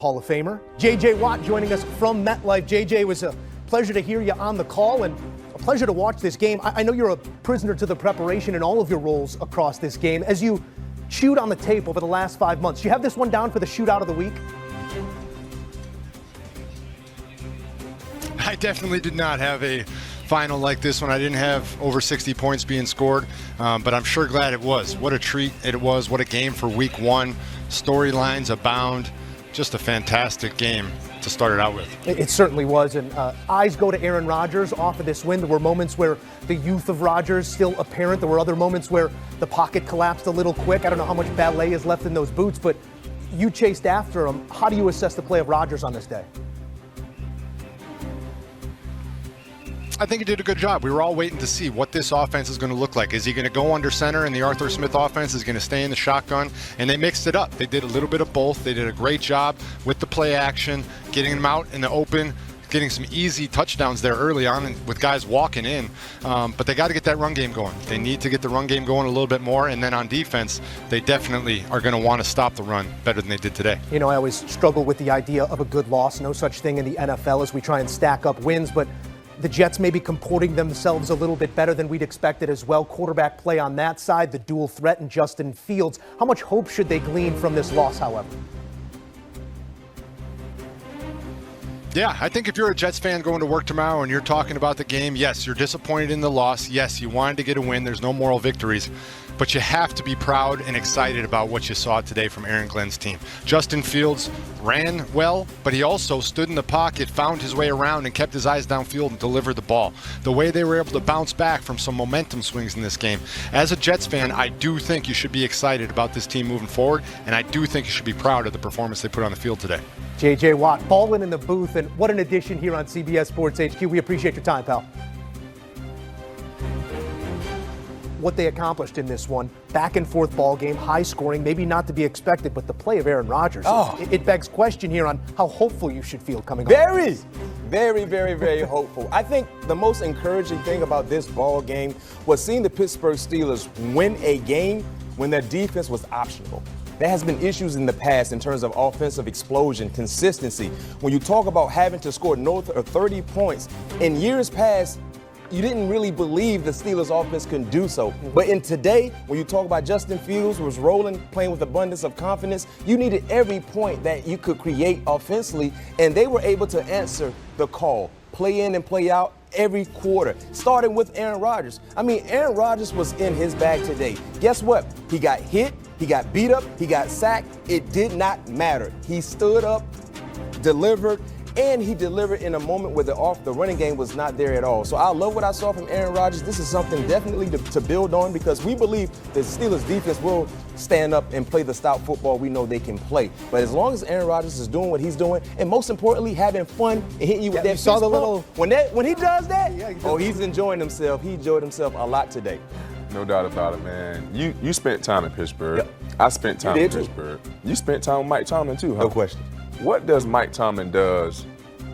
Hall of Famer J.J. Watt joining us from MetLife. J.J., it was a pleasure to hear you on the call and a pleasure to watch this game. I know you're a prisoner to the preparation in all of your roles across this game. As you chewed on the tape over the last 5 months, do you have this one down for the shootout of the week? I definitely did not have a final like this one. I didn't have over 60 points being scored, but I'm sure glad it was. What a treat it was. What a game for week one. Storylines abound. Just a fantastic game to start it out with. It certainly was, and eyes go to Aaron Rodgers off of this win. There were moments where the youth of Rodgers still apparent. There were other moments where the pocket collapsed a little quick. I don't know how much ballet is left in those boots, but you chased after him. How do you assess the play of Rodgers on this day? I think he did a good job. We were all waiting to see what this offense is going to look like. Is he going to go under center and the Arthur Smith offense is going to stay in the shotgun? And they mixed it up. They did a little bit of both. They did a great job with the play action, getting them out in the open, getting some easy touchdowns there early on with guys walking in. But they got to get that run game going. They need to get the run game going a little bit more. And then on defense, they definitely are going to want to stop the run better than they did today. You know, I always struggle with the idea of a good loss. No such thing in the NFL as we try and stack up wins, but the Jets may be comporting themselves a little bit better than we'd expected as well. Quarterback play on that side, the dual threat in Justin Fields. How much hope should they glean from this loss, however? Yeah, I think if you're a Jets fan going to work tomorrow and you're talking about the game, yes, you're disappointed in the loss. Yes, you wanted to get a win. There's no moral victories. But you have to be proud and excited about what you saw today from Aaron Glenn's team. Justin Fields ran well, but he also stood in the pocket, found his way around, and kept his eyes downfield and delivered the ball. The way they were able to bounce back from some momentum swings in this game. As a Jets fan, I do think you should be excited about this team moving forward, and I do think you should be proud of the performance they put on the field today. J.J. Watt, balling in the booth, and what an addition here on CBS Sports HQ. We appreciate your time, pal. What they accomplished in this one, back and forth ball game, high scoring, maybe not to be expected, but the play of Aaron Rodgers, it begs question here on how hopeful you should feel coming on. Very hopeful. I think the most encouraging thing about this ball game was seeing the Pittsburgh Steelers win a game when their defense was optional. There has been issues in the past in terms of offensive explosion, consistency. When you talk about having to score north of 30 points, in years past, you didn't really believe the Steelers offense can do so. But in today, when you talk about Justin Fields was rolling, playing with abundance of confidence, you needed every point that you could create offensively, and they were able to answer the call, play in and play out every quarter, starting with Aaron Rodgers. I mean, Aaron Rodgers was in his bag today. Guess what? He got hit, he got beat up, he got sacked. It did not matter. He stood up, delivered, and he delivered in a moment where the running game was not there at all. So I love what I saw from Aaron Rodgers. This is something definitely to build on because we believe the Steelers defense will stand up and play the stout football we know they can play. But as long as Aaron Rodgers is doing what he's doing, and most importantly, having fun and hitting you with that saw the little when he does that, he's enjoying himself. He enjoyed himself a lot today. No doubt about it, man. You spent time in Pittsburgh. Yep. I spent time in Pittsburgh. You spent time with Mike Tomlin too, huh? No question. What does Mike Tomlin does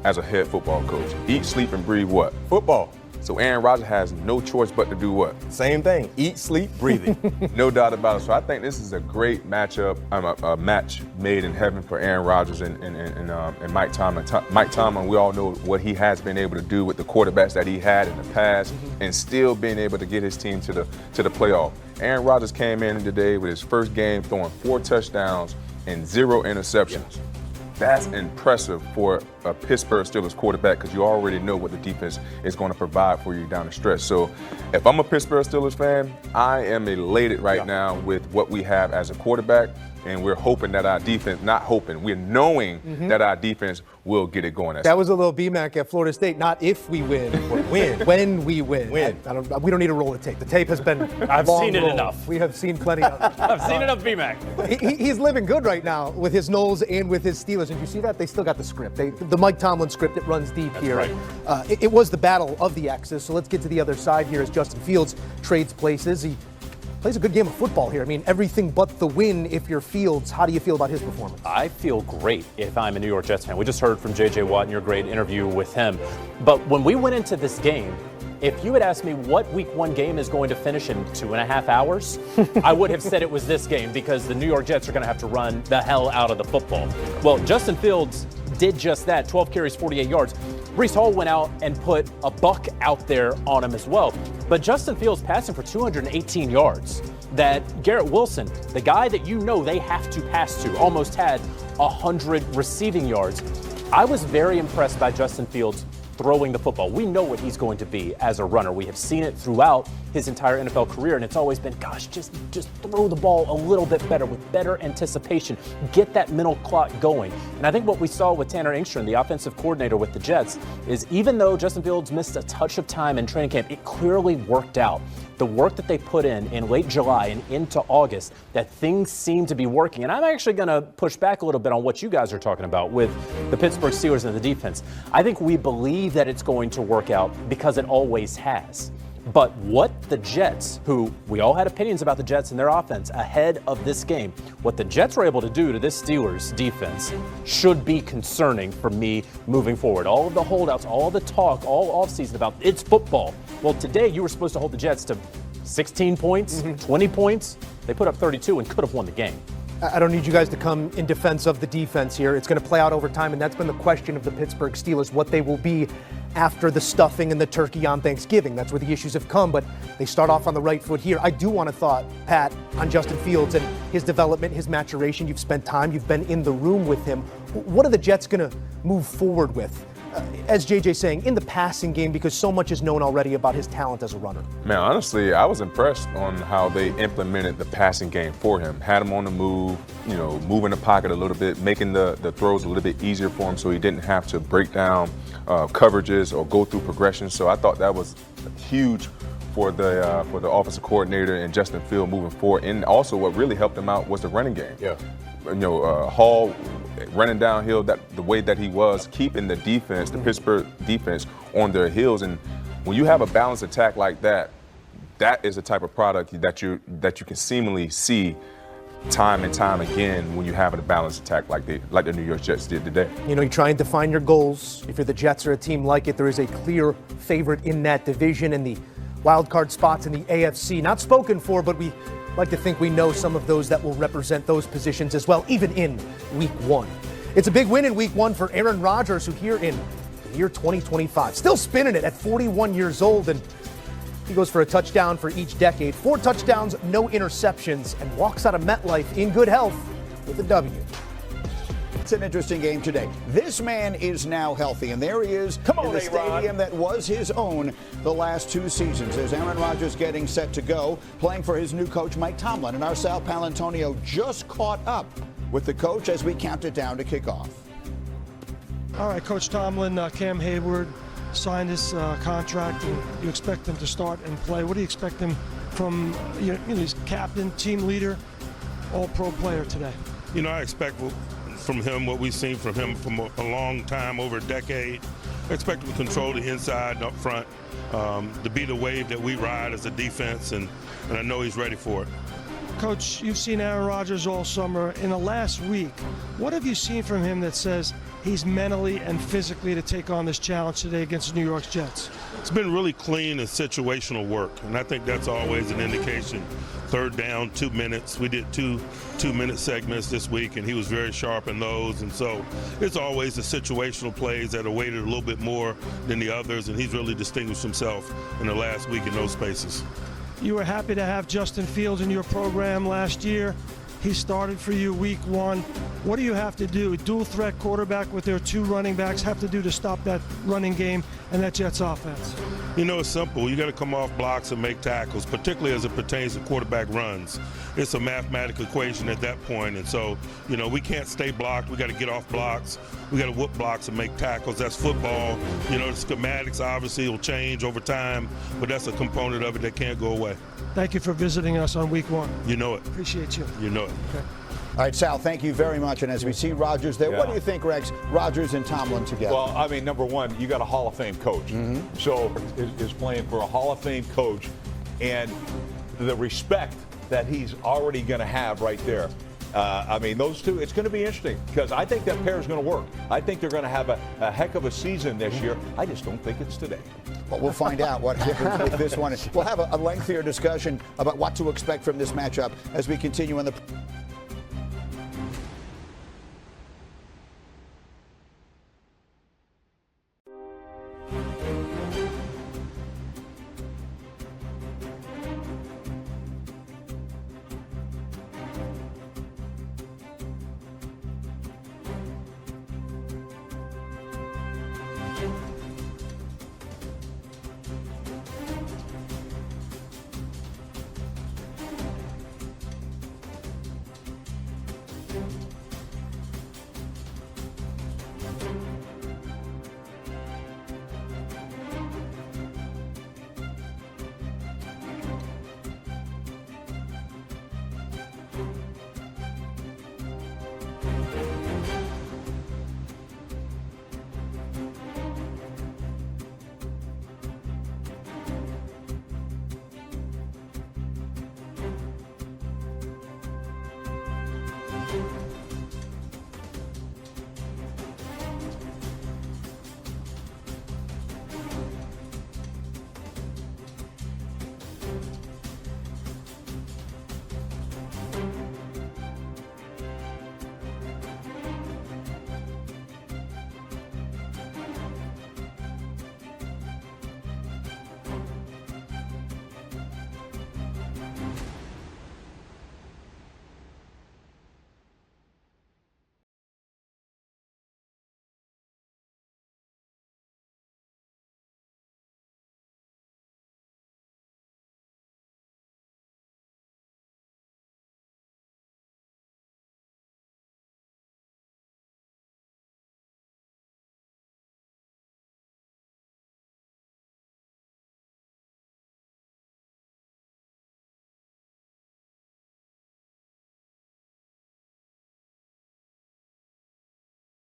as a head football coach? Eat, sleep, and breathe what? Football. So Aaron Rodgers has no choice but to do what? Same thing. Eat, sleep, breathing. No doubt about it. So I think this is a great matchup, a match made in heaven for Aaron Rodgers and Mike Tomlin. Mike Tomlin, we all know what he has been able to do with the quarterbacks that he had in the past, and still being able to get his team to the playoff. Aaron Rodgers came in today with his first game throwing 4 touchdowns and 0 interceptions. That's impressive for a Pittsburgh Steelers quarterback because you already know what the defense is going to provide for you down the stretch. So if I'm a Pittsburgh Steelers fan, I am elated right now with what we have as a quarterback, and we're hoping that our defense, not hoping, we're knowing that our defense will get it going. That was a little BMAC at Florida State, not if we win, but when we win. We don't need to roll the tape. The tape has been I've seen it enough. We have seen plenty of it. I've seen enough BMAC. He's living good right now with his Knowles and with his Steelers. And you see that? They still got the script. The Mike Tomlin script that runs deep here. Right. It was the battle of the X's. So let's get to the other side here as Justin Fields trades places. He plays a good game of football here. I mean, everything but the win if you're Fields. How do you feel about his performance? I feel great if I'm a New York Jets fan. We just heard from J.J. Watt in your great interview with him. But when we went into this game, If you had asked me what week 1 game is going to finish in 2.5 hours, I would have said it was this game because the New York Jets are going to have to run the hell out of the football. Well, Justin Fields did just that, 12 carries, 48 yards. Breece Hall went out and put a buck out there on him as well. But Justin Fields passing for 218 yards. That Garrett Wilson, the guy that you know they have to pass to, almost had 100 receiving yards. I was very impressed by Justin Fields throwing the football. We know what he's going to be as a runner. We have seen it throughout his entire NFL career, and it's always been, gosh, just throw the ball a little bit better with better anticipation. Get that mental clock going. And I think what we saw with Tanner Engstrand, the offensive coordinator with the Jets, is even though Justin Fields missed a touch of time in training camp, it clearly worked out. The work that they put in late July and into August, that things seem to be working. And I'm actually going to push back a little bit on what you guys are talking about with the Pittsburgh Steelers and the defense. I think we believe that it's going to work out because it always has. But what the Jets, who we all had opinions about the Jets and their offense ahead of this game, what the Jets were able to do to this Steelers defense should be concerning for me moving forward. All of the holdouts, all the talk, all offseason about it's football. Well, today you were supposed to hold the Jets to 16 points, 20 points. They put up 32 and could have won the game. I don't need you guys to come in defense of the defense here. It's going to play out over time, and that's been the question of the Pittsburgh Steelers, what they will be after the stuffing and the turkey on Thanksgiving. That's where the issues have come, but they start off on the right foot here. I do want to thought, Pat, on Justin Fields and his development, his maturation. You've spent time, you've been in the room with him. What are the Jets going to move forward with? As JJ's saying, in the passing game, because so much is known already about his talent as a runner. Man, honestly, I was impressed on how they implemented the passing game for him. Had him on the move, moving the pocket a little bit, making the throws a little bit easier for him so he didn't have to break down coverages or go through progressions. So I thought that was huge for the offensive coordinator and Justin Fields moving forward. And also what really helped him out was the running game. Yeah. Hall running downhill the way that he was, keeping the defense, the Pittsburgh defense, on their heels. And when you have a balanced attack like that, that is the type of product that you can seemingly see time and time again when you have a balanced attack like the New York Jets did today. You try and define your goals. If you're the Jets or a team like it, there is a clear favorite in that division and the wild card spots in the AFC. Not spoken for, but we like to think we know some of those that will represent those positions as well, even in Week 1. It's a big win in Week 1 for Aaron Rodgers, who here in the year 2025, still spinning it at 41 years old, and he goes for a touchdown for each decade. 4 touchdowns, no interceptions, and walks out of MetLife in good health with a W. It's an interesting game today. This man is now healthy, and there he is in the stadium that was his own the last 2 seasons. There's Aaron Rodgers getting set to go, playing for his new coach, Mike Tomlin. And our Sal Palantonio just caught up with the coach as we counted down to kick off. All right, Coach Tomlin, Cam Hayward signed his contract, and you expect him to start and play. What do you expect him from, he's captain, team leader, all-pro player today? I expect from him what we've seen from him from a long time, over a decade. I expect him to control the inside and up front, to be the wave that we ride as a defense, and I know he's ready for it. Coach, you've seen Aaron Rodgers all summer. In the last week, what have you seen from him that says he's mentally and physically to take on this challenge today against the New York Jets? It's been really clean and situational work, and I think that's always an indication. 3rd down, 2 minutes. We did two-minute segments this week, and he was very sharp in those. And so it's always the situational plays that are weighted a little bit more than the others, and he's really distinguished himself in the last week in those spaces. You were happy to have Justin Fields in your program last year. He started for you Week 1. What do you have to do? Dual threat quarterback with their 2 running backs have to do to stop that running game and that Jets offense? It's simple. You got to come off blocks and make tackles, particularly as it pertains to quarterback runs. It's a mathematical equation at that point. And so, we can't stay blocked. We got to get off blocks. We got to whoop blocks and make tackles. That's football. The schematics obviously will change over time, but that's a component of it that can't go away. Thank you for visiting us on Week 1. You know it. Appreciate you. You know it. Okay. All right, Sal, thank you very much. And as we see Rodgers there, what do you think, Rex, Rodgers and Tomlin together? Well, number one, you got a Hall of Fame coach. So is playing for a Hall of Fame coach, and the respect that he's already going to have right there. Those two, it's going to be interesting because I think that pair is going to work. I think they're going to have a heck of a season this year. I just don't think it's today. But we'll find out what happens with this one. We'll have a lengthier discussion about what to expect from this matchup as we continue on the